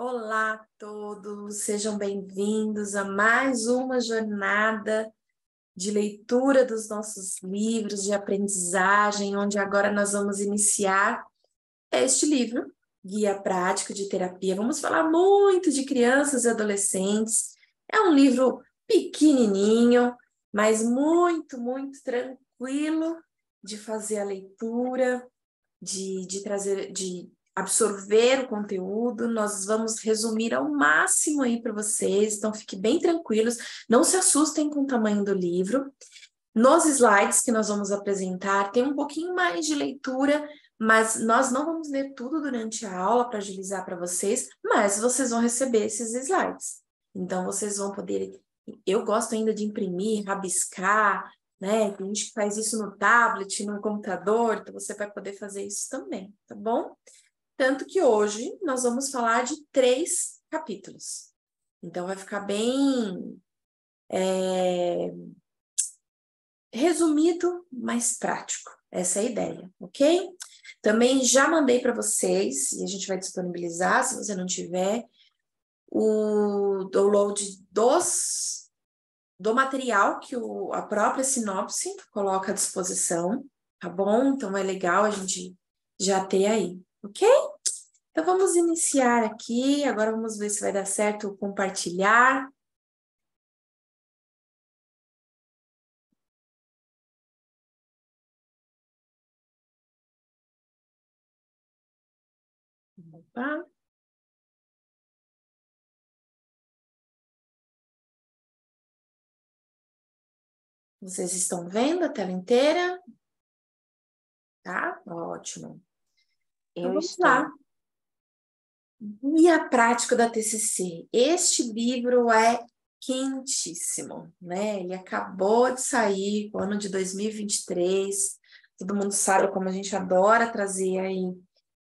Olá a todos, sejam bem-vindos a mais uma jornada de leitura dos nossos livros de aprendizagem, onde agora nós vamos iniciar este livro, Guia Prático de Terapia. Vamos falar muito de crianças e adolescentes. É um livro pequenininho, mas muito, muito tranquilo de fazer a leitura, de trazer, de absorver o conteúdo. Nós vamos resumir ao máximo aí para vocês, então fiquem bem tranquilos, não se assustem com o tamanho do livro. Nos slides que nós vamos apresentar, tem um pouquinho mais de leitura, mas nós não vamos ler tudo durante a aula para agilizar para vocês, mas vocês vão receber esses slides. Então, vocês vão poder... Eu gosto ainda de imprimir, rabiscar, né? Tem gente que faz isso no tablet, no computador, então você vai poder fazer isso também, tá bom? Tanto que hoje nós vamos falar de 3 capítulos. Então, vai ficar bem resumido, mas prático. Essa é a ideia, ok? Também já mandei para vocês, e a gente vai disponibilizar, se você não tiver, o download do material que a própria sinopse coloca à disposição, tá bom? Então é legal a gente já ter aí, ok? Então vamos iniciar aqui, agora vamos ver se vai dar certo compartilhar. Opa. Vocês estão vendo a tela inteira? Tá? Ótimo. Então vamos lá. Guia Prático da TCC. Este livro é quentíssimo, né? Ele acabou de sair no ano de 2023. Todo mundo sabe como a gente adora trazer aí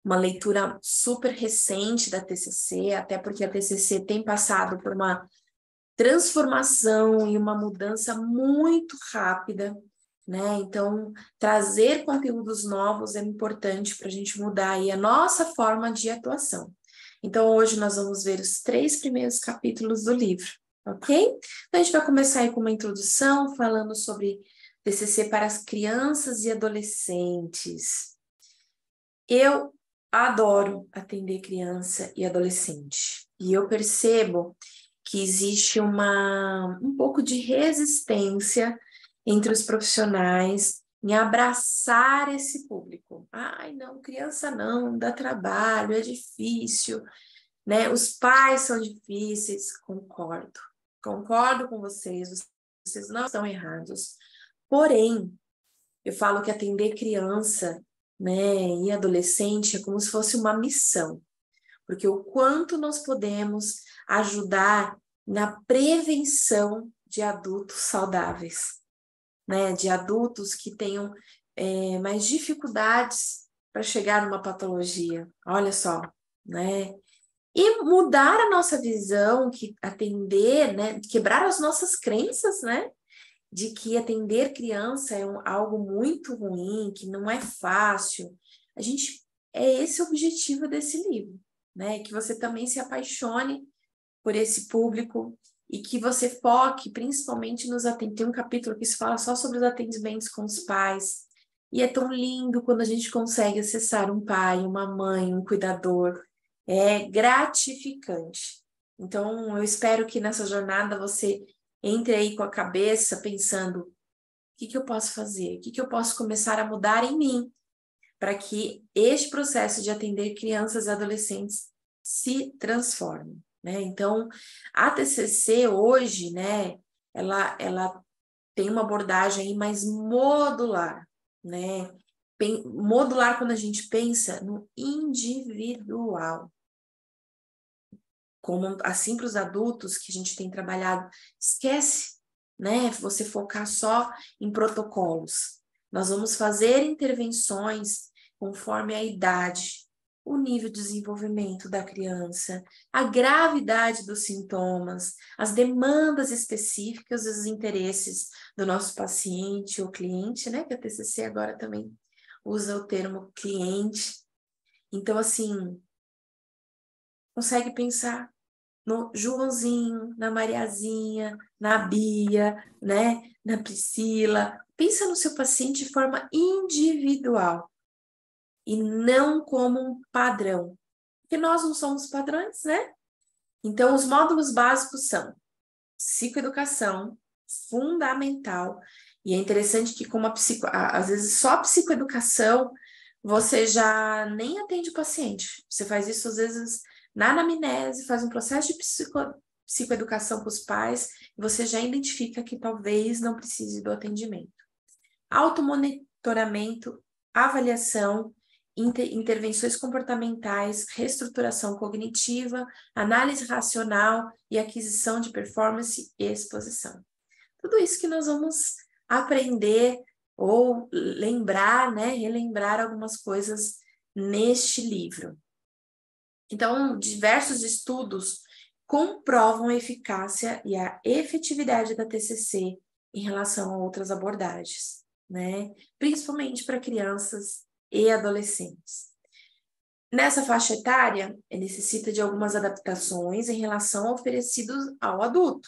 uma leitura super recente da TCC, até porque a TCC tem passado por uma transformação e uma mudança muito rápida, né? Então, trazer conteúdos novos é importante para a gente mudar aí a nossa forma de atuação. Então, hoje nós vamos ver os 3 primeiros capítulos do livro, ok? Então, a gente vai começar aí com uma introdução, falando sobre TCC para as crianças e adolescentes. Eu adoro atender criança e adolescente, e eu percebo que existe um pouco de resistência entre os profissionais em abraçar esse público. Ai, não, criança não, dá trabalho, é difícil, né? Os pais são difíceis, concordo com vocês não estão errados. Porém, eu falo que atender criança, né, e adolescente é como se fosse uma missão, porque o quanto nós podemos ajudar na prevenção de adultos saudáveis, né, de adultos que tenham mais dificuldades para chegar numa patologia, olha só, né, e mudar a nossa visão, que atender, né, quebrar as nossas crenças, né, de que atender criança é algo muito ruim, que não é fácil. É esse o objetivo desse livro, né? Que você também se apaixone por esse público e que você foque principalmente nos atendimentos. Tem um capítulo que se fala só sobre os atendimentos com os pais. E é tão lindo quando a gente consegue acessar um pai, uma mãe, um cuidador. É gratificante. Então, eu espero que nessa jornada você entre aí com a cabeça pensando: o que eu posso fazer? O que eu posso começar a mudar em mim para que este processo de atender crianças e adolescentes se transforme, né? Então, a TCC hoje, né, ela tem uma abordagem aí mais modular, né? Modular quando a gente pensa no individual. Como assim para os adultos que a gente tem trabalhado, esquece, né? Você focar só em protocolos. Nós vamos fazer intervenções conforme a idade, o nível de desenvolvimento da criança, a gravidade dos sintomas, as demandas específicas e os interesses do nosso paciente ou cliente, né? Que a TCC agora também usa o termo cliente. Então, assim, consegue pensar no Joãozinho, na Mariazinha, na Bia, né? Na Priscila. Pensa no seu paciente de forma individual e não como um padrão. Porque nós não somos padrões, né? Então, os módulos básicos são psicoeducação, fundamental, e é interessante que como às vezes só a psicoeducação, você já nem atende o paciente. Você faz isso, às vezes, na anamnese, faz um processo de psicoeducação com os pais, e você já identifica que talvez não precise do atendimento. Automonitoramento, avaliação, intervenções comportamentais, reestruturação cognitiva, análise racional e aquisição de performance e exposição. Tudo isso que nós vamos aprender ou lembrar, né, relembrar algumas coisas neste livro. Então, diversos estudos comprovam a eficácia e a efetividade da TCC em relação a outras abordagens, né? Principalmente para crianças e adolescentes. Nessa faixa etária, necessita de algumas adaptações em relação ao oferecido ao adulto,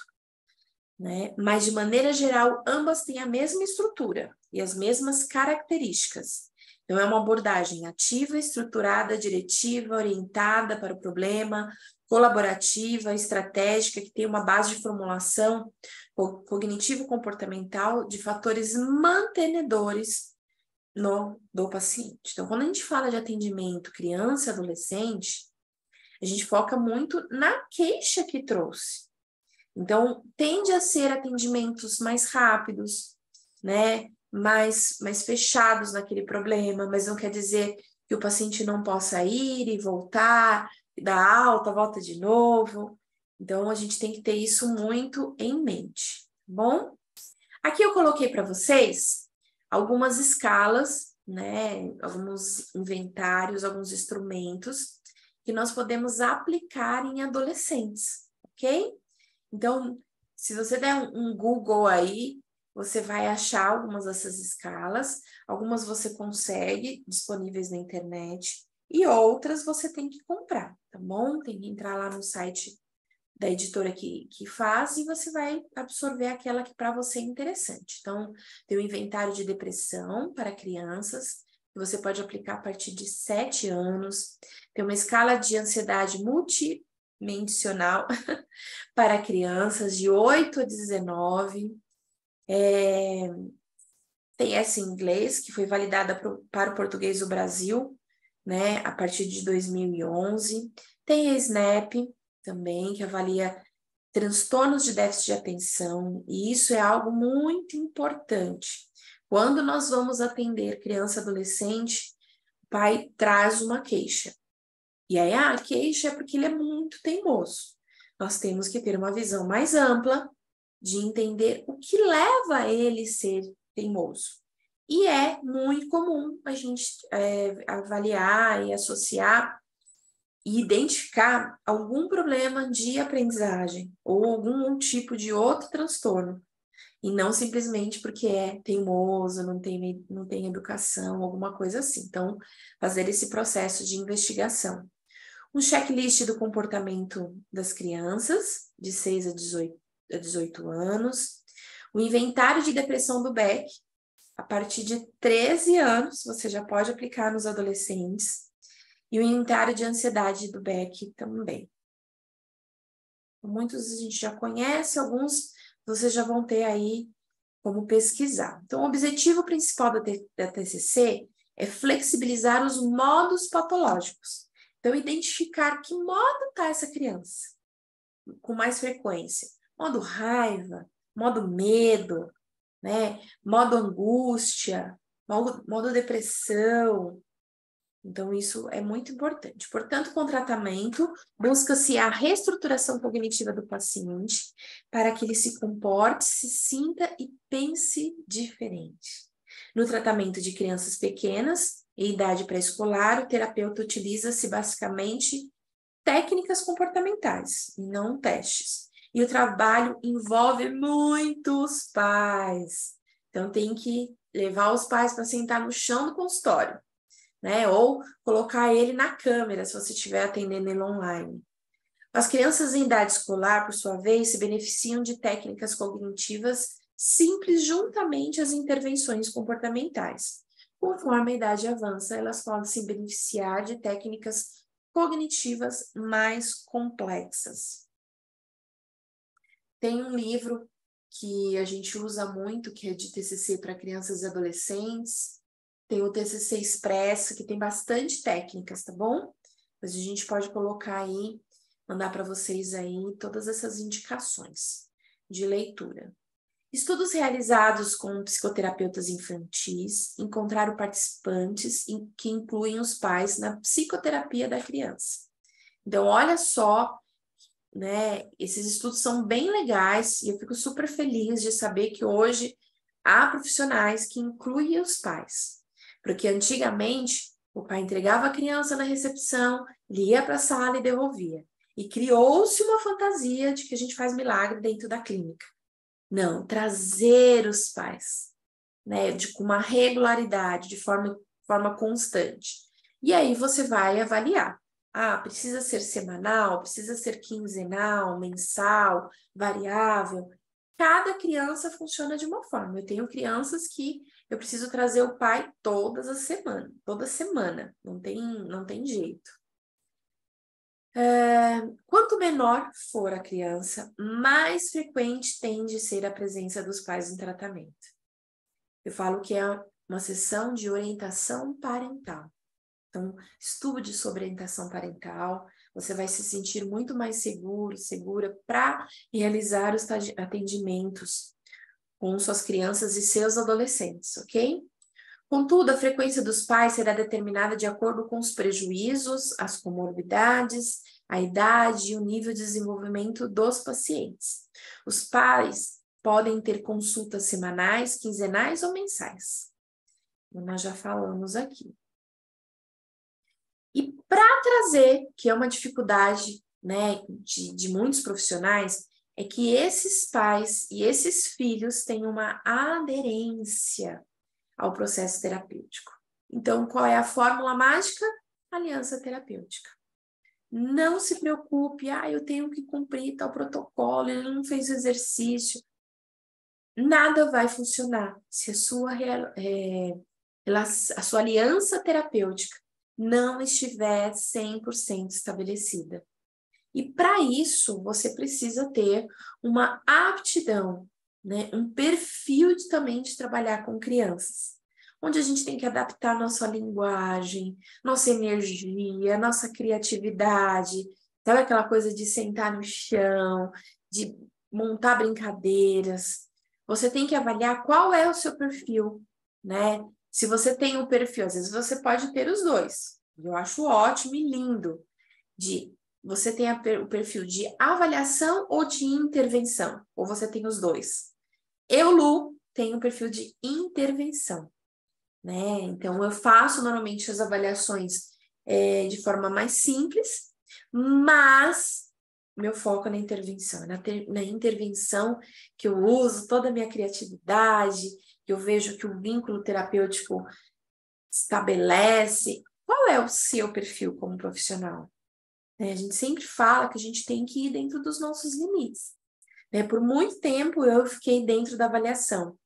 né? Mas, de maneira geral, ambas têm a mesma estrutura e as mesmas características. Então, é uma abordagem ativa, estruturada, diretiva, orientada para o problema, colaborativa, estratégica, que tem uma base de formulação cognitivo-comportamental de fatores mantenedores do paciente. Então, quando a gente fala de atendimento criança e adolescente, a gente foca muito na queixa que trouxe. Então, tende a ser atendimentos mais rápidos, né? Mais fechados naquele problema, mas não quer dizer que o paciente não possa ir e voltar, dar alta, volta de novo. Então, a gente tem que ter isso muito em mente, tá bom? Aqui eu coloquei para vocês algumas escalas, né? Alguns inventários, alguns instrumentos que nós podemos aplicar em adolescentes, ok? Então, se você der um Google aí, você vai achar algumas dessas escalas, algumas você consegue disponíveis na internet e outras você tem que comprar, tá bom? Tem que entrar lá no site da editora que faz e você vai absorver aquela que para você é interessante. Então, tem o inventário de depressão para crianças, que você pode aplicar a partir de 7 anos. Tem uma escala de ansiedade multidimensional para crianças de 8 a 19. Tem essa em inglês, que foi validada para o português do Brasil, né, a partir de 2011. Tem a SNAP também, que avalia transtornos de déficit de atenção, e isso é algo muito importante. Quando nós vamos atender criança e adolescente, o pai traz uma queixa. E aí, a queixa é porque ele é muito teimoso. Nós temos que ter uma visão mais ampla de entender o que leva a ele ser teimoso. E é muito comum a gente avaliar e associar e identificar algum problema de aprendizagem ou algum tipo de outro transtorno. E não simplesmente porque é teimoso, não tem educação, alguma coisa assim. Então, fazer esse processo de investigação. Um checklist do comportamento das crianças, de 6 a 18 anos. O inventário de depressão do Beck, a partir de 13 anos, você já pode aplicar nos adolescentes. E o inventário de ansiedade do Beck também. Muitos a gente já conhece, alguns vocês já vão ter aí como pesquisar. Então, o objetivo principal da TCC é flexibilizar os modos patológicos. Então, identificar que modo está essa criança com mais frequência. Modo raiva, modo medo, né? Modo angústia, modo depressão. Então, isso é muito importante. Portanto, com o tratamento, busca-se a reestruturação cognitiva do paciente para que ele se comporte, se sinta e pense diferente. No tratamento de crianças pequenas, em idade pré-escolar, o terapeuta utiliza-se basicamente técnicas comportamentais, e não testes. E o trabalho envolve muitos pais. Então, tem que levar os pais para sentar no chão do consultório, né? Ou colocar ele na câmera, se você estiver atendendo ele online. As crianças em idade escolar, por sua vez, se beneficiam de técnicas cognitivas simples juntamente às intervenções comportamentais. Conforme a idade avança, elas podem se beneficiar de técnicas cognitivas mais complexas. Tem um livro que a gente usa muito, que é de TCC para crianças e adolescentes. Tem o TCC Expresso, que tem bastante técnicas, tá bom? Mas a gente pode colocar aí, mandar para vocês aí todas essas indicações de leitura. Estudos realizados com psicoterapeutas infantis encontraram participantes que incluem os pais na psicoterapia da criança. Então, olha só, né? Esses estudos são bem legais e eu fico super feliz de saber que hoje há profissionais que incluem os pais. Porque antigamente o pai entregava a criança na recepção, ele ia para a sala e devolvia. E criou-se uma fantasia de que a gente faz milagre dentro da clínica. Não, trazer os pais, né, com uma regularidade, de forma constante. E aí você vai avaliar. Ah, precisa ser semanal, precisa ser quinzenal, mensal, variável. Cada criança funciona de uma forma. Eu tenho crianças que eu preciso trazer o pai toda semana, não tem jeito. Quanto menor for a criança, mais frequente tende a ser a presença dos pais em tratamento. Eu falo que é uma sessão de orientação parental. Então, estude sobre orientação parental, você vai se sentir muito mais seguro, segura para realizar os atendimentos com suas crianças e seus adolescentes, ok? Contudo, a frequência dos pais será determinada de acordo com os prejuízos, as comorbidades, a idade e o nível de desenvolvimento dos pacientes. Os pais podem ter consultas semanais, quinzenais ou mensais. Nós já falamos aqui. E para trazer, que é uma dificuldade, né, de muitos profissionais, é que esses pais e esses filhos têm uma aderência ao processo terapêutico. Então, qual é a fórmula mágica? Aliança terapêutica. Não se preocupe, eu tenho que cumprir tal protocolo, ele não fez o exercício. Nada vai funcionar se a sua aliança terapêutica não estiver 100% estabelecida. E para isso, você precisa ter uma aptidão, né? Um perfil também de trabalhar com crianças, onde a gente tem que adaptar nossa linguagem, nossa energia, nossa criatividade, sabe aquela coisa de sentar no chão, de montar brincadeiras. Você tem que avaliar qual é o seu perfil, né? Se você tem um perfil, às vezes você pode ter os dois. Eu acho ótimo e lindo de você tem o perfil de avaliação ou de intervenção, ou você tem os dois. Eu, Lu, tenho o perfil de intervenção, né? Então, eu faço normalmente as avaliações de forma mais simples, mas meu foco é na intervenção. Na intervenção que eu uso toda a minha criatividade, que eu vejo que o vínculo terapêutico estabelece. Qual é o seu perfil como profissional? A gente sempre fala que a gente tem que ir dentro dos nossos limites. Por muito tempo eu fiquei dentro da avaliação.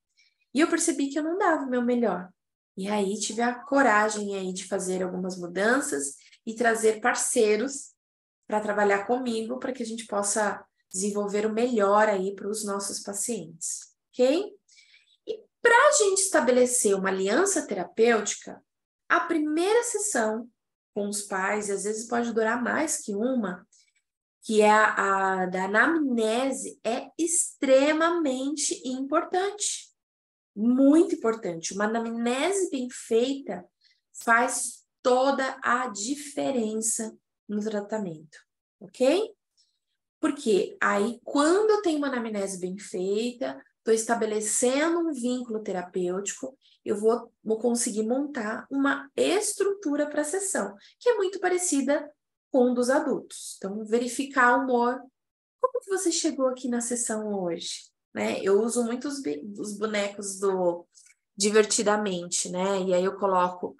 E eu percebi que eu não dava o meu melhor. E aí tive a coragem aí de fazer algumas mudanças e trazer parceiros para trabalhar comigo para que a gente possa desenvolver o melhor aí para os nossos pacientes, ok? E para a gente estabelecer uma aliança terapêutica, a primeira sessão com os pais, e às vezes pode durar mais que uma, que é a da anamnese, é extremamente importante. Muito importante. Uma anamnese bem feita faz toda a diferença no tratamento, ok? Porque aí, quando eu tenho uma anamnese bem feita, estou estabelecendo um vínculo terapêutico, eu vou conseguir montar uma estrutura para a sessão, que é muito parecida com um dos adultos. Então, verificar o humor. Como que você chegou aqui na sessão hoje? Né? Eu uso muito os bonecos do Divertidamente, né? E aí eu coloco,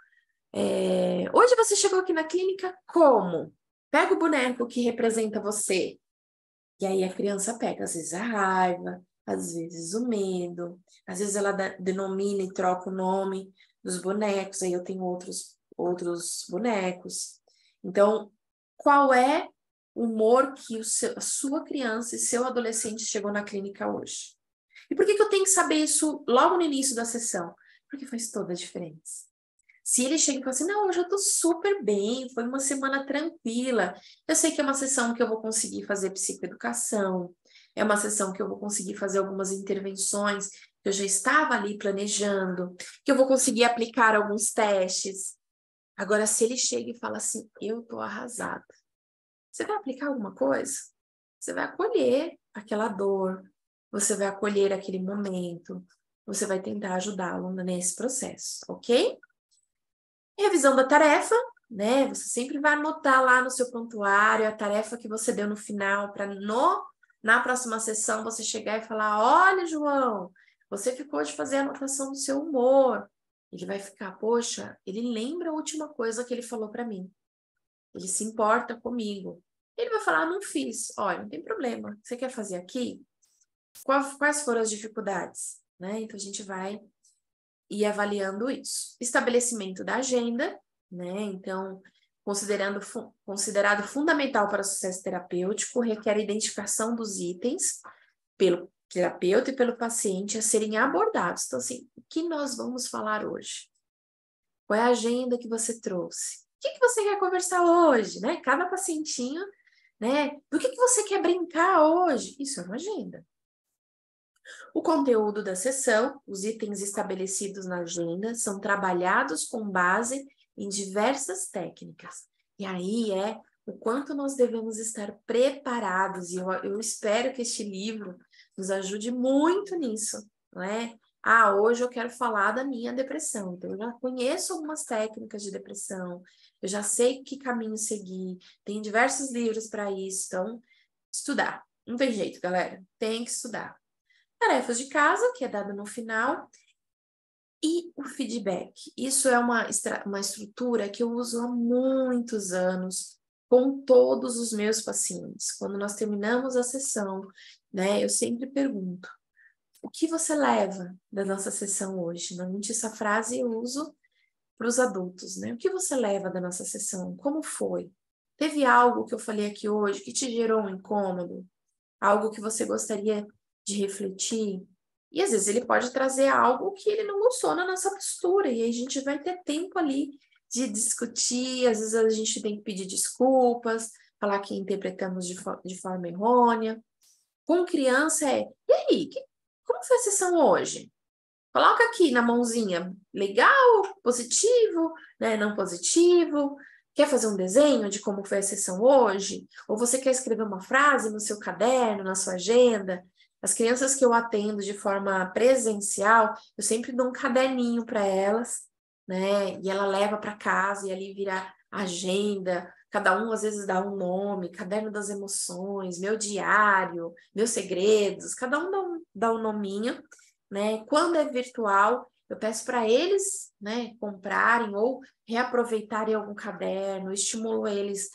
hoje você chegou aqui na clínica como? Pega o boneco que representa você. E aí a criança pega, às vezes, a raiva, às vezes o medo, às vezes ela denomina e troca o nome dos bonecos, aí eu tenho outros bonecos. Então, qual é o humor que a sua criança e seu adolescente chegou na clínica hoje? E por que eu tenho que saber isso logo no início da sessão? Porque faz toda a diferença. Se ele chega e fala assim, não, hoje eu tô super bem, foi uma semana tranquila. Eu sei que é uma sessão que eu vou conseguir fazer psicoeducação, é uma sessão que eu vou conseguir fazer algumas intervenções que eu já estava ali planejando, que eu vou conseguir aplicar alguns testes. Agora, se ele chega e fala assim, eu tô arrasada, você vai aplicar alguma coisa? Você vai acolher aquela dor, você vai acolher aquele momento, você vai tentar ajudá-lo nesse processo, ok? Revisão da tarefa, né? Você sempre vai anotar lá no seu prontuário a tarefa que você deu no final, para na próxima sessão você chegar e falar: olha, João, você ficou de fazer a anotação do seu humor. Ele vai ficar, poxa, ele lembra a última coisa que ele falou para mim. Ele se importa comigo. Ele vai falar: não fiz. Olha, não tem problema. Você quer fazer aqui? Quais foram as dificuldades? Né? Então a gente vai e avaliando isso. Estabelecimento da agenda, né? Então, considerado fundamental para o sucesso terapêutico, requer a identificação dos itens pelo terapeuta e pelo paciente a serem abordados. Então, assim, o que nós vamos falar hoje? Qual é a agenda que você trouxe? O que você quer conversar hoje, né? Cada pacientinho, né? Do que você quer brincar hoje? Isso é uma agenda. O conteúdo da sessão, os itens estabelecidos na agenda, são trabalhados com base em diversas técnicas. E aí é o quanto nós devemos estar preparados. E eu espero que este livro nos ajude muito nisso, não é? Ah, hoje eu quero falar da minha depressão. Então, eu já conheço algumas técnicas de depressão, eu já sei que caminho seguir, tem diversos livros para isso. Então, estudar. Não tem jeito, galera. Tem que estudar. Tarefas de casa, que é dada no final, e o feedback. Isso é uma estrutura que eu uso há muitos anos com todos os meus pacientes. Quando nós terminamos a sessão, né, eu sempre pergunto, o que você leva da nossa sessão hoje? Normalmente essa frase eu uso para os adultos, né? O que você leva da nossa sessão? Como foi? Teve algo que eu falei aqui hoje que te gerou um incômodo? Algo que você gostaria de refletir? E às vezes ele pode trazer algo que ele não gostou na nossa postura, e aí a gente vai ter tempo ali de discutir, às vezes a gente tem que pedir desculpas, falar que interpretamos de forma errônea. Com criança e aí, como foi a sessão hoje? Coloca aqui na mãozinha, legal, positivo, né, não positivo. Quer fazer um desenho de como foi a sessão hoje? Ou você quer escrever uma frase no seu caderno, na sua agenda? As crianças que eu atendo de forma presencial, eu sempre dou um caderninho para elas, né? E ela leva para casa e ali vira agenda. Cada um às vezes dá um nome, caderno das emoções, meu diário, meus segredos. Cada um dá um nominho, né? Quando é virtual, eu peço para eles, né, comprarem ou reaproveitarem algum caderno, estimulo eles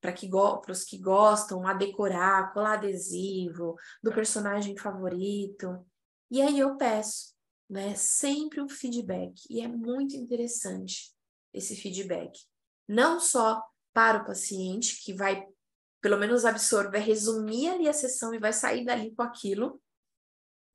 para os que gostam a decorar, colar adesivo do personagem favorito. E aí eu peço, né, sempre um feedback. E é muito interessante esse feedback. Não só para o paciente, que vai, pelo menos, absorver, resumir ali a sessão e vai sair dali com aquilo,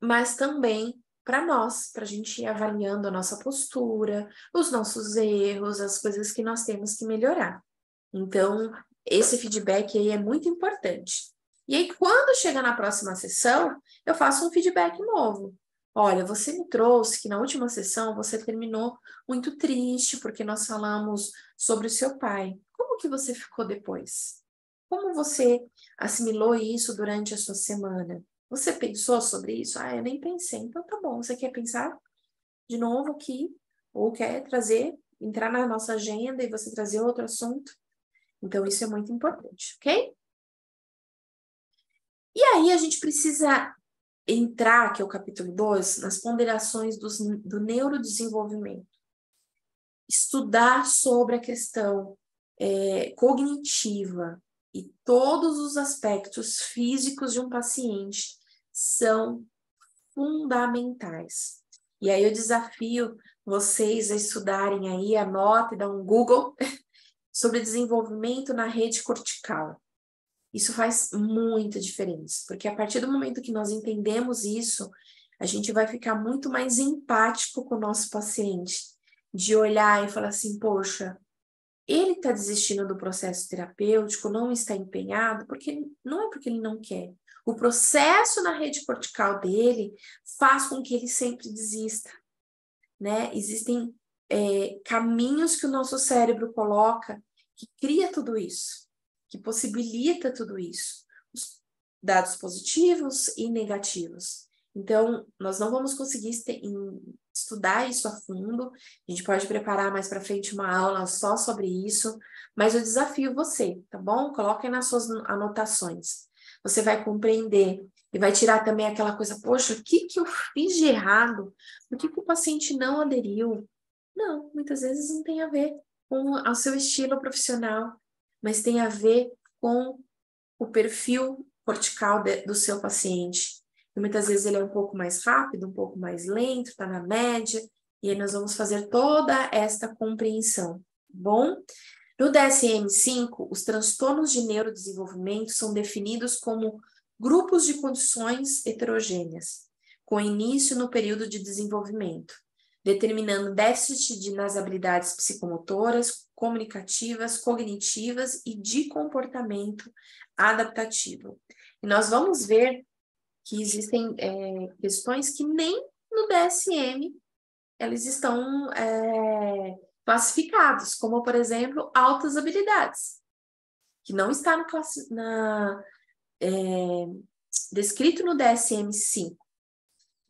mas também para nós, para a gente ir avaliando a nossa postura, os nossos erros, as coisas que nós temos que melhorar. Então, esse feedback aí é muito importante. E aí, quando chega na próxima sessão, eu faço um feedback novo. Olha, você me trouxe que na última sessão você terminou muito triste porque nós falamos sobre o seu pai. Como que você ficou depois? Como você assimilou isso durante a sua semana? Você pensou sobre isso? Ah, eu nem pensei. Então tá bom. Você quer pensar de novo aqui? Ou quer entrar na nossa agenda e você trazer outro assunto? Então isso é muito importante, ok? E aí a gente precisa entrar, que é o capítulo 2, nas ponderações do neurodesenvolvimento. Estudar sobre a questão cognitiva e todos os aspectos físicos de um paciente são fundamentais. E aí eu desafio vocês a estudarem aí, anotem, dá um Google sobre desenvolvimento na rede cortical. Isso faz muita diferença, porque a partir do momento que nós entendemos isso, a gente vai ficar muito mais empático com o nosso paciente, de olhar e falar assim, poxa, ele está desistindo do processo terapêutico, não está empenhado, porque não é porque ele não quer. O processo na rede cortical dele faz com que ele sempre desista, né? Existem caminhos que o nosso cérebro coloca que cria tudo isso, que possibilita tudo isso, os dados positivos e negativos. Então, nós não vamos conseguir estudar isso a fundo, a gente pode preparar mais para frente uma aula só sobre isso, mas eu desafio você, tá bom? Coloquem nas suas anotações. Você vai compreender e vai tirar também aquela coisa, poxa, o que eu fiz de errado? Por que o paciente não aderiu? Não, muitas vezes não tem a ver com o seu estilo profissional, mas tem a ver com o perfil cortical do seu paciente. E muitas vezes ele é um pouco mais rápido, um pouco mais lento, está na média, e aí nós vamos fazer toda esta compreensão, tá bom? No DSM-5, os transtornos de neurodesenvolvimento são definidos como grupos de condições heterogêneas, com início no período de desenvolvimento, determinando déficit nas habilidades psicomotoras, comunicativas, cognitivas e de comportamento adaptativo. E nós vamos ver que existem questões que nem no DSM eles estão classificados, como, por exemplo, altas habilidades, que não está descrito no DSM-5.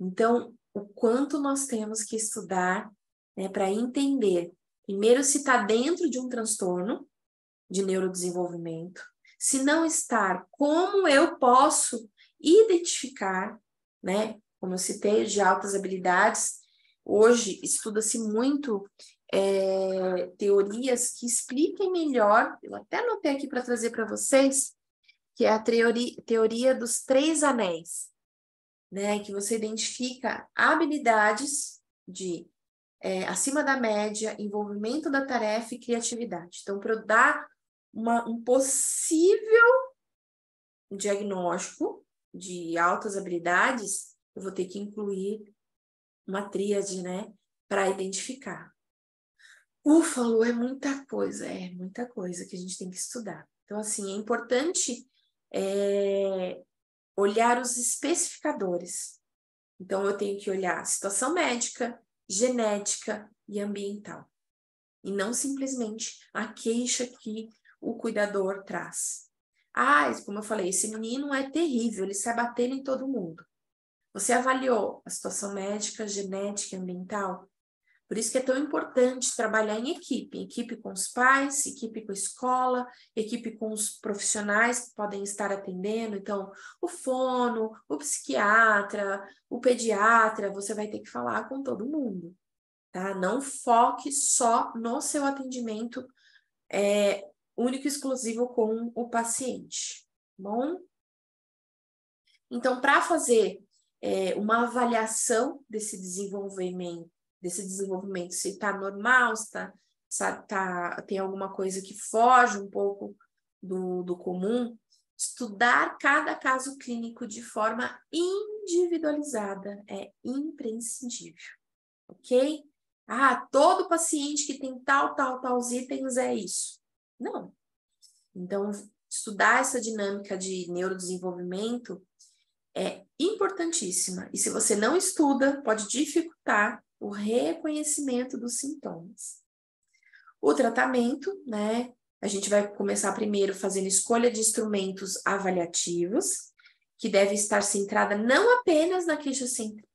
Então, o quanto nós temos que estudar para entender, primeiro, se está dentro de um transtorno de neurodesenvolvimento, se não estar, como eu posso identificar, né? Como eu citei, de altas habilidades, hoje estuda-se muito teorias que expliquem melhor, eu até anotei aqui para trazer para vocês, que é a teoria dos 3 anéis, né? Que você identifica habilidades de acima da média, envolvimento da tarefa e criatividade. Então, para eu dar um possível diagnóstico de altas habilidades, eu vou ter que incluir uma tríade, né? Para identificar. Ufa, Lu, é muita coisa que a gente tem que estudar. Então, assim, é importante olhar os especificadores. Então, eu tenho que olhar a situação médica, genética e ambiental. E não simplesmente a queixa que o cuidador traz. Como eu falei, esse menino é terrível, ele sai batendo em todo mundo. Você avaliou a situação médica, genética e ambiental? Por isso que é tão importante trabalhar em equipe com os pais, equipe com a escola, equipe com os profissionais que podem estar atendendo. Então, o fono, o psiquiatra, o pediatra, você vai ter que falar com todo mundo, tá? Não foque só no seu atendimento único e exclusivo com o paciente, bom? Então, para fazer uma avaliação desse desenvolvimento, se está normal, se tem alguma coisa que foge um pouco do comum, estudar cada caso clínico de forma individualizada é imprescindível, ok? Todo paciente que tem tal itens é isso. Não. Então, estudar essa dinâmica de neurodesenvolvimento é importantíssima. E se você não estuda, pode dificultar o reconhecimento dos sintomas. O tratamento, né? A gente vai começar primeiro fazendo escolha de instrumentos avaliativos, que deve estar centrada não apenas na queixa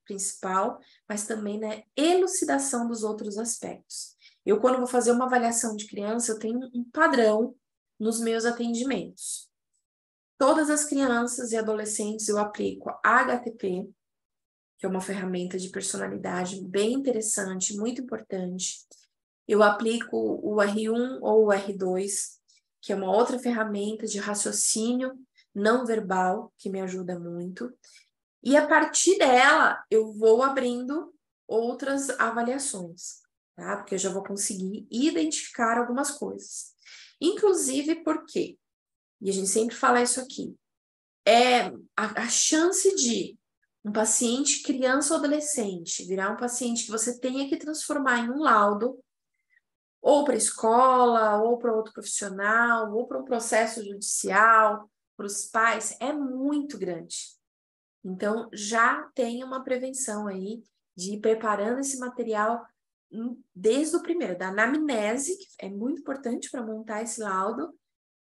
principal, mas também na elucidação dos outros aspectos. Eu, quando vou fazer uma avaliação de criança, eu tenho um padrão nos meus atendimentos. Todas as crianças e adolescentes eu aplico a HTP, que é uma ferramenta de personalidade bem interessante, muito importante. eu aplico o R1 ou o R2, que é uma outra ferramenta de raciocínio não verbal, que me ajuda muito. E a partir dela, eu vou abrindo outras avaliações, tá? Porque eu já vou conseguir identificar algumas coisas. Inclusive porque, e a gente sempre fala isso aqui, é a chance de um paciente, criança ou adolescente, virar um paciente que você tenha que transformar em um laudo, ou para a escola, ou para outro profissional, ou para um processo judicial, para os pais, é muito grande. Então, já tem uma prevenção aí de ir preparando esse material desde o primeiro, da anamnese, que é muito importante para montar esse laudo,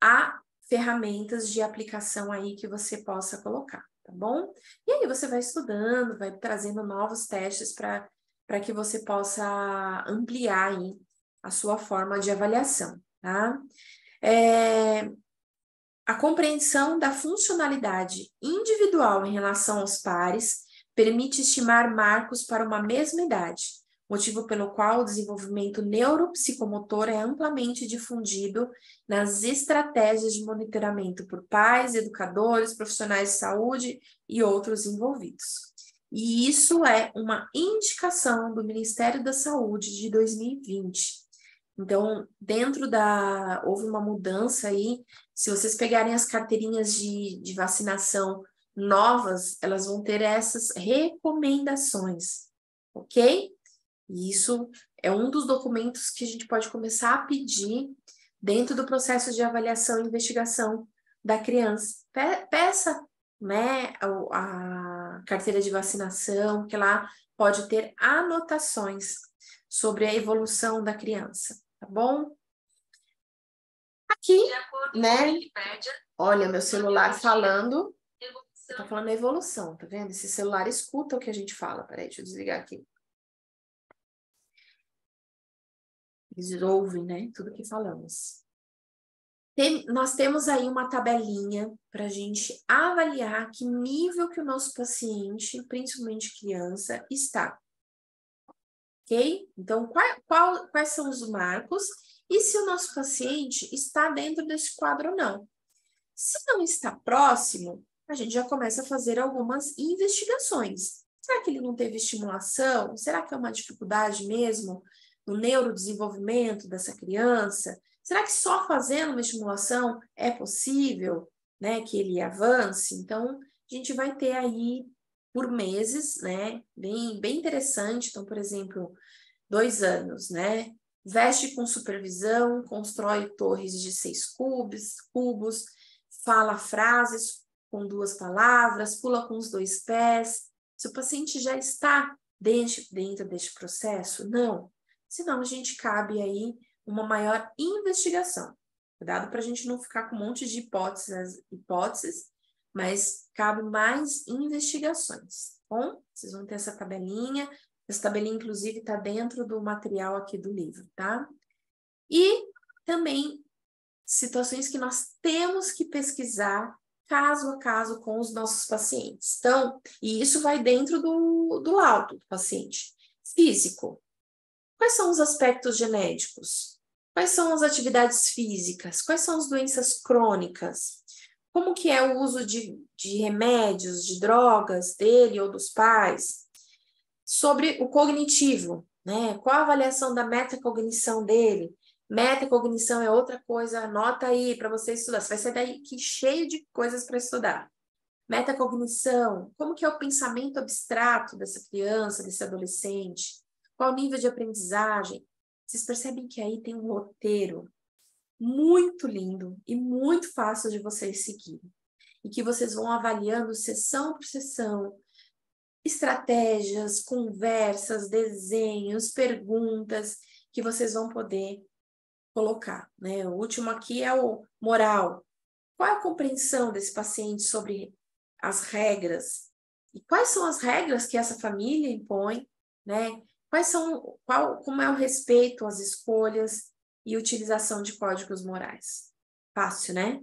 a ferramentas de aplicação aí que você possa colocar, tá bom? E aí você vai estudando, vai trazendo novos testes para que você possa ampliar aí a sua forma de avaliação, tá? A compreensão da funcionalidade individual em relação aos pares permite estimar marcos para uma mesma idade, motivo pelo qual o desenvolvimento neuropsicomotor é amplamente difundido nas estratégias de monitoramento por pais, educadores, profissionais de saúde e outros envolvidos. E isso é uma indicação do Ministério da Saúde de 2020. Então, houve uma mudança aí. Se vocês pegarem as carteirinhas de vacinação novas, elas vão ter essas recomendações, ok? E isso é um dos documentos que a gente pode começar a pedir dentro do processo de avaliação e investigação da criança. Peça, né, a carteira de vacinação, que lá pode ter anotações sobre a evolução da criança, tá bom? Aqui, né? Olha, meu celular falando. Tá falando evolução, tá vendo? Esse celular escuta o que a gente fala. Peraí, deixa eu desligar aqui. Eles ouvem, né? Tudo que falamos. Nós temos aí uma tabelinha para a gente avaliar que nível que o nosso paciente, principalmente criança, está. Ok? Então, quais são os marcos e se o nosso paciente está dentro desse quadro ou não. Se não está próximo, a gente já começa a fazer algumas investigações. Será que ele não teve estimulação? Será que é uma dificuldade mesmo no neurodesenvolvimento dessa criança? Será que só fazendo uma estimulação é possível, né, que ele avance? Então, a gente vai ter aí por meses, né, bem interessante. Então, por exemplo, 2 anos, né? Veste com supervisão, constrói torres de 6 cubos, fala frases com 2 palavras, pula com os 2 pés. Se o paciente já está dentro deste processo, não. Senão a gente cabe aí uma maior investigação. Cuidado para a gente não ficar com um monte de hipóteses, mas cabe mais investigações. Bom, vocês vão ter essa tabelinha. Essa tabelinha, inclusive, está dentro do material aqui do livro, tá? E também situações que nós temos que pesquisar caso a caso com os nossos pacientes. Então, e isso vai dentro do laudo do paciente. Físico. Quais são os aspectos genéticos? Quais são as atividades físicas? Quais são as doenças crônicas? Como que é o uso de remédios, de drogas dele ou dos pais? Sobre o cognitivo, né? Qual a avaliação da metacognição dele? Metacognição é outra coisa, anota aí para você estudar. Você vai sair daqui cheio de coisas para estudar. Metacognição, como que é o pensamento abstrato dessa criança, desse adolescente? Qual o nível de aprendizagem? Vocês percebem que aí tem um roteiro muito lindo e muito fácil de vocês seguirem. E que vocês vão avaliando sessão por sessão, estratégias, conversas, desenhos, perguntas que vocês vão poder colocar, né? O último aqui é o moral. Qual é a compreensão desse paciente sobre as regras? E quais são as regras que essa família impõe, né? Como é o respeito às escolhas e utilização de códigos morais? Fácil, né?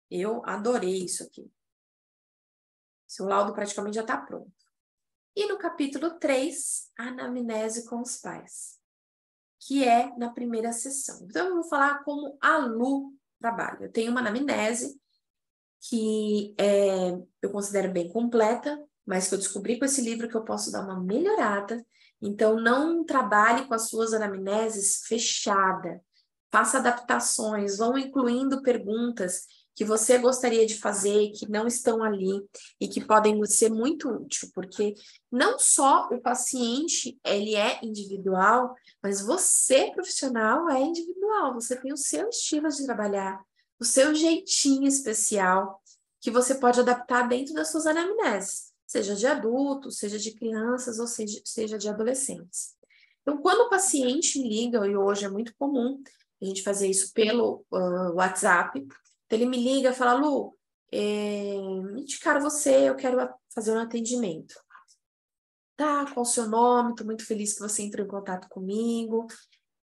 Eu adorei isso aqui. Seu laudo praticamente já está pronto. E no capítulo 3, a anamnese com os pais. que é na primeira sessão. Então, eu vou falar como a Lu trabalha. Eu tenho uma anamnese que eu considero bem completa, mas que eu descobri com esse livro que eu posso dar uma melhorada. Então, não trabalhe com as suas anamneses fechada. Faça adaptações, vão incluindo perguntas que você gostaria de fazer, que não estão ali e que podem ser muito úteis, porque não só o paciente, ele é individual, mas você, profissional, é individual. Você tem o seu estilo de trabalhar, o seu jeitinho especial, que você pode adaptar dentro das suas anamneses, seja de adultos, seja de crianças ou seja de adolescentes. Então, quando o paciente me liga, e hoje é muito comum a gente fazer isso pelo WhatsApp, então ele me liga e fala, Lu, me indicaram você, eu quero fazer um atendimento. Tá, qual o seu nome? Estou muito feliz que você entrou em contato comigo.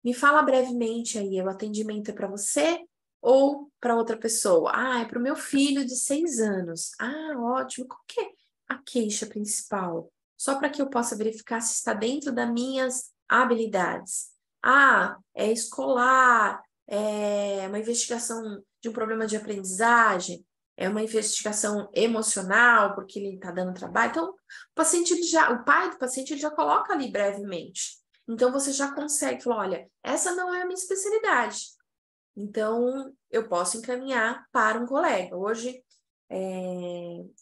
Me fala brevemente aí, o atendimento é para você ou para outra pessoa? Ah, é para o meu filho de 6 anos. Ah, ótimo. Qual que é a queixa principal? Só para que eu possa verificar se está dentro das minhas habilidades. Ah, é escolar, é uma investigação de um problema de aprendizagem, é uma investigação emocional, porque ele está dando trabalho. Então, o pai do paciente ele já coloca ali brevemente. Então, você já consegue falar, olha, essa não é a minha especialidade. Então, eu posso encaminhar para um colega. Hoje,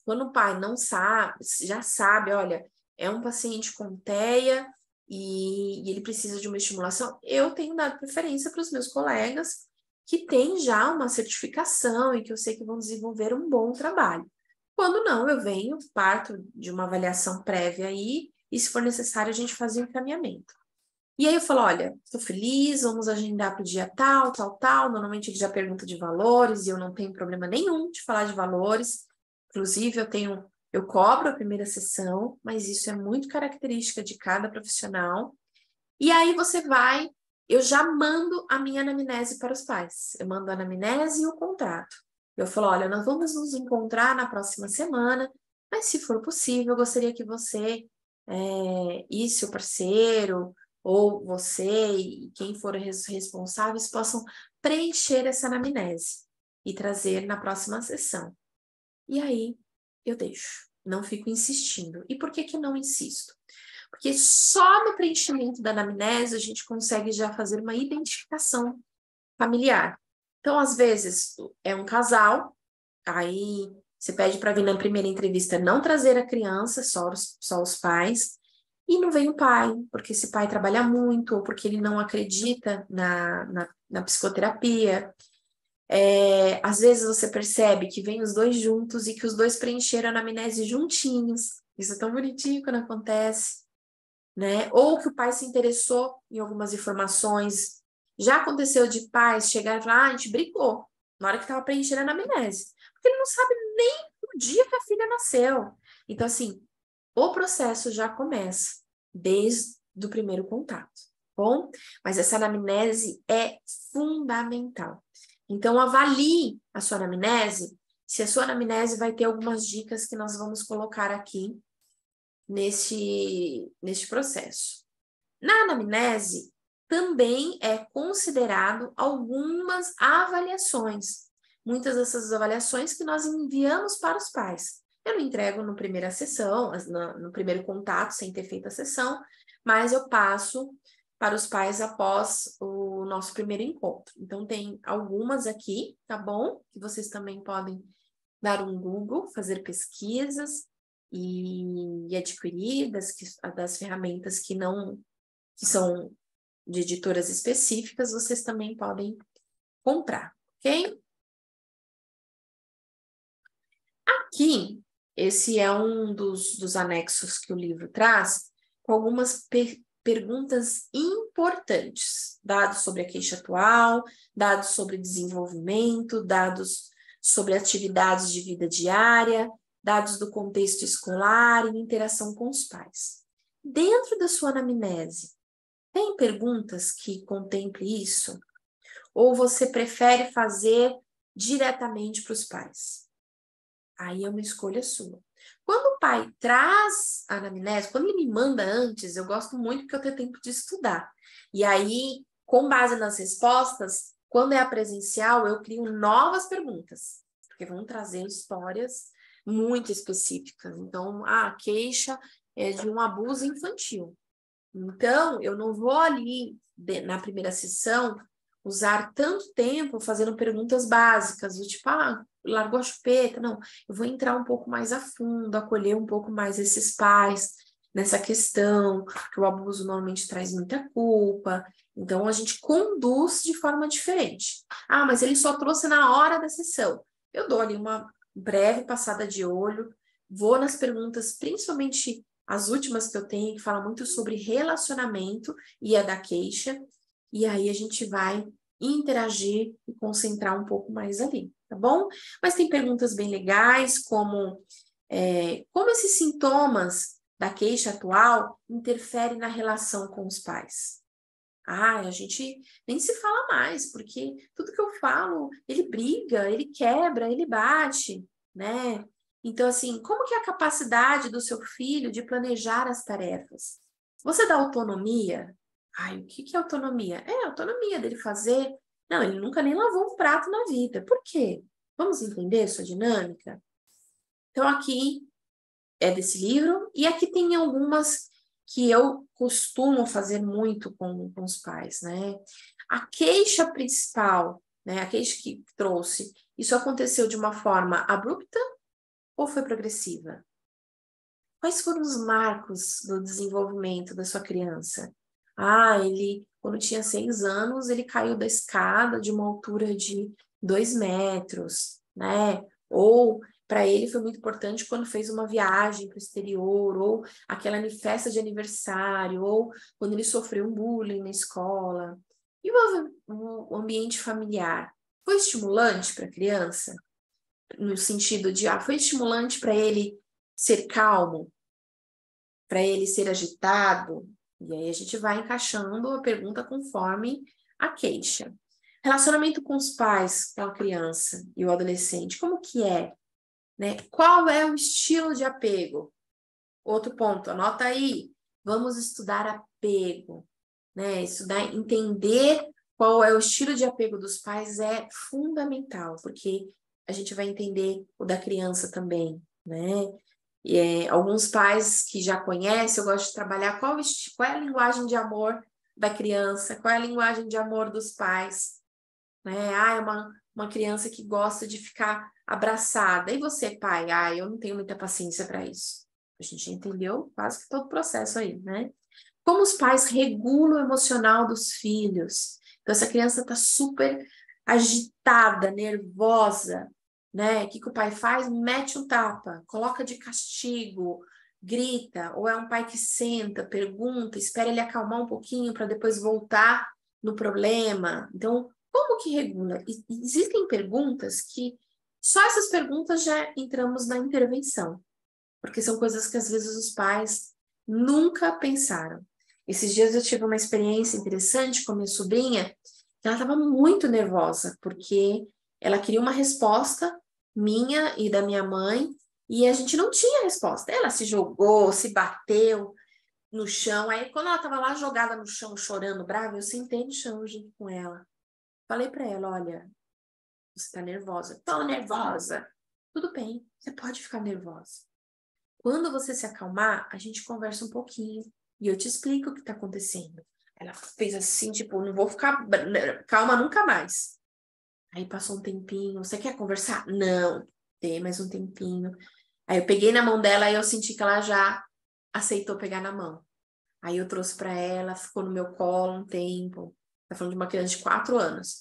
quando o pai não sabe, já sabe, olha, é um paciente com TEA e ele precisa de uma estimulação, eu tenho dado preferência para os meus colegas que têm já uma certificação e que eu sei que vão desenvolver um bom trabalho. Quando não, eu venho, parto de uma avaliação prévia aí e, se for necessário, a gente faz o encaminhamento. E aí eu falo, olha, estou feliz, vamos agendar para o dia tal, tal, tal. Normalmente ele já pergunta de valores e eu não tenho problema nenhum de falar de valores. Inclusive, eu cobro a primeira sessão, mas isso é muito característica de cada profissional. E aí eu já mando a minha anamnese para os pais. Eu mando a anamnese e o contrato. Eu falo, olha, nós vamos nos encontrar na próxima semana, mas se for possível, eu gostaria que você e seu parceiro ou você e quem for responsáveis possam preencher essa anamnese e trazer na próxima sessão. E aí eu deixo, não fico insistindo. E por que que não insisto? Porque só no preenchimento da anamnese a gente consegue já fazer uma identificação familiar. Então, às vezes, é um casal, aí você pede para vir na primeira entrevista não trazer a criança, só os pais, e não vem o pai, porque esse pai trabalha muito, ou porque ele não acredita na psicoterapia. Às vezes você percebe que vem os dois juntos e que os dois preencheram a anamnese juntinhos. Isso é tão bonitinho quando acontece, né? Ou que o pai se interessou em algumas informações. Já aconteceu de pais chegarem e falar, a gente brigou na hora que estava preenchendo a anamnese. Porque ele não sabe nem o dia que a filha nasceu. Então, assim, o processo já começa desde o primeiro contato, bom? Mas essa anamnese é fundamental. Então, avalie a sua anamnese, se a sua anamnese vai ter algumas dicas que nós vamos colocar aqui neste processo. Na anamnese, também é considerado algumas avaliações. Muitas dessas avaliações que nós enviamos para os pais. Eu não entrego na primeira sessão, no primeiro contato, sem ter feito a sessão, mas eu passo para os pais após o nosso primeiro encontro. Então, tem algumas aqui, tá bom? Que vocês também podem dar um Google, fazer pesquisas e adquirir das ferramentas que são de editoras específicas, vocês também podem comprar, ok? Aqui, esse é um dos anexos que o livro traz, com algumas perguntas importantes, dados sobre a queixa atual, dados sobre desenvolvimento, dados sobre atividades de vida diária, dados do contexto escolar e interação com os pais. Dentro da sua anamnese, tem perguntas que contemplem isso? Ou você prefere fazer diretamente para os pais? Aí é uma escolha sua. Quando o pai traz a anamnese, quando ele me manda antes, eu gosto muito porque eu tenho tempo de estudar. E aí com base nas respostas, quando é a presencial, eu crio novas perguntas, porque vão trazer histórias muito específicas. Então, a queixa é de um abuso infantil. Então, eu não vou ali, na primeira sessão, usar tanto tempo fazendo perguntas básicas, do tipo, largou a chupeta. Não, eu vou entrar um pouco mais a fundo, acolher um pouco mais esses pais nessa questão, que o abuso normalmente traz muita culpa. Então, a gente conduz de forma diferente. Mas ele só trouxe na hora da sessão. Eu dou ali uma breve passada de olho, vou nas perguntas, principalmente as últimas que eu tenho, que falam muito sobre relacionamento e a da queixa, e aí a gente vai interagir e concentrar um pouco mais ali, tá bom? Mas tem perguntas bem legais, como esses sintomas da queixa atual interferem na relação com os pais. A gente nem se fala mais, porque tudo que eu falo, ele briga, ele quebra, ele bate, né? Então, assim, como que é a capacidade do seu filho de planejar as tarefas? Você dá autonomia? O que é autonomia? É a autonomia dele fazer. Não, ele nunca nem lavou um prato na vida. Por quê? Vamos entender sua dinâmica? Então, aqui é desse livro, e aqui tem algumas que eu costumo fazer muito com os pais, né? A queixa principal, né? A queixa que trouxe, isso aconteceu de uma forma abrupta ou foi progressiva? Quais foram os marcos do desenvolvimento da sua criança? Ele, quando tinha 6 anos, ele caiu da escada de uma altura de 2 metros, né? Ou para ele foi muito importante quando fez uma viagem para o exterior, ou aquela festa de aniversário, ou quando ele sofreu um bullying na escola. E o ambiente familiar foi estimulante para a criança? No sentido de, foi estimulante para ele ser calmo, para ele ser agitado? E aí a gente vai encaixando a pergunta conforme a queixa. Relacionamento com os pais, com a criança e o adolescente, como que é? Né? Qual é o estilo de apego? Outro ponto, anota aí. Vamos estudar apego, né? Estudar, entender qual é o estilo de apego dos pais é fundamental, porque a gente vai entender o da criança também, né? Alguns pais que já conhecem, eu gosto de trabalhar qual é a linguagem de amor da criança, qual é a linguagem de amor dos pais, né? É uma criança que gosta de ficar abraçada. E você, pai? Eu não tenho muita paciência para isso. A gente entendeu quase que todo o processo aí, né? Como os pais regulam o emocional dos filhos. Então, essa criança está super agitada, nervosa, né? O que o pai faz? Mete um tapa, coloca de castigo, grita, ou é um pai que senta, pergunta, espera ele acalmar um pouquinho para depois voltar no problema. Então, como que regula? Existem perguntas que só essas perguntas já entramos na intervenção, porque são coisas que às vezes os pais nunca pensaram. Esses dias eu tive uma experiência interessante com minha sobrinha, que ela estava muito nervosa, porque ela queria uma resposta minha e da minha mãe, e a gente não tinha resposta. Ela se jogou, se bateu no chão. Aí, quando ela estava lá jogada no chão, chorando, brava, eu sentei no chão junto com ela. Falei para ela, olha, você está nervosa. Tô nervosa. Tudo bem, você pode ficar nervosa. Quando você se acalmar, a gente conversa um pouquinho e eu te explico o que está acontecendo. Ela fez assim, tipo, não vou ficar calma nunca mais. Aí passou um tempinho, você quer conversar? Não, tem mais um tempinho. Aí eu peguei na mão dela e eu senti que ela já aceitou pegar na mão. Aí eu trouxe para ela, ficou no meu colo um tempo. Tá falando de uma criança de 4 anos.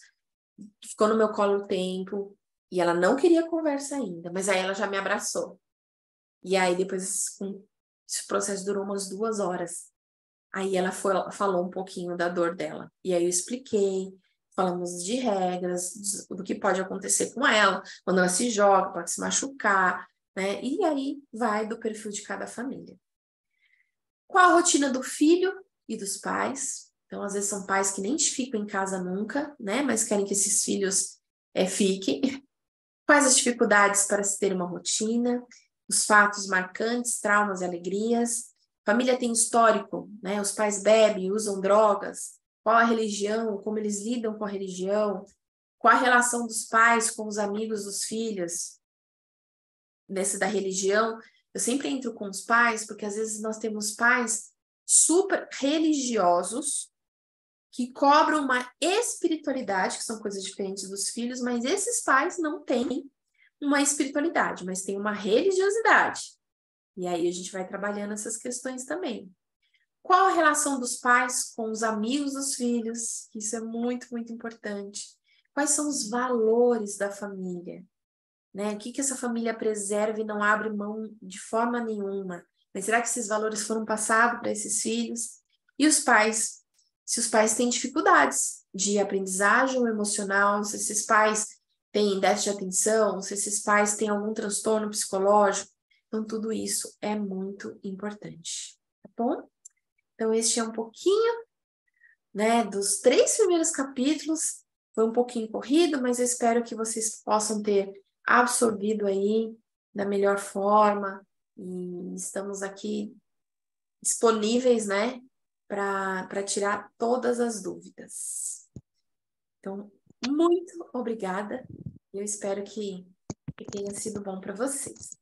Ficou no meu colo um tempo e ela não queria conversa ainda, mas aí ela já me abraçou. E aí depois esse processo durou umas 2 horas. Aí ela falou um pouquinho da dor dela. E aí eu expliquei, falamos de regras, do que pode acontecer com ela, quando ela se joga, pode se machucar, né? E aí vai do perfil de cada família. Qual a rotina do filho e dos pais? Então, às vezes são pais que nem ficam em casa nunca, né? Mas querem que esses filhos fiquem. Quais as dificuldades para se ter uma rotina? Os fatos marcantes, traumas e alegrias. Família tem histórico, né? Os pais bebem, usam drogas. qual a religião, como eles lidam com a religião, qual a relação dos pais com os amigos dos filhos, nesse da religião. Eu sempre entro com os pais, porque às vezes nós temos pais super religiosos, que cobram uma espiritualidade, que são coisas diferentes dos filhos, mas esses pais não têm uma espiritualidade, mas têm uma religiosidade. E aí a gente vai trabalhando essas questões também. Qual a relação dos pais com os amigos dos filhos? Isso é muito, muito importante. Quais são os valores da família? Né? O que essa família preserva e não abre mão de forma nenhuma? Mas será que esses valores foram passados para esses filhos? E os pais? Se os pais têm dificuldades de aprendizagem emocional, se esses pais têm déficit de atenção, se esses pais têm algum transtorno psicológico, então tudo isso é muito importante, tá bom? Então este é um pouquinho, né, dos 3 primeiros capítulos. Foi um pouquinho corrido, mas eu espero que vocês possam ter absorvido aí da melhor forma, e estamos aqui disponíveis, né, para tirar todas as dúvidas. Então, muito obrigada. Eu espero que tenha sido bom para vocês.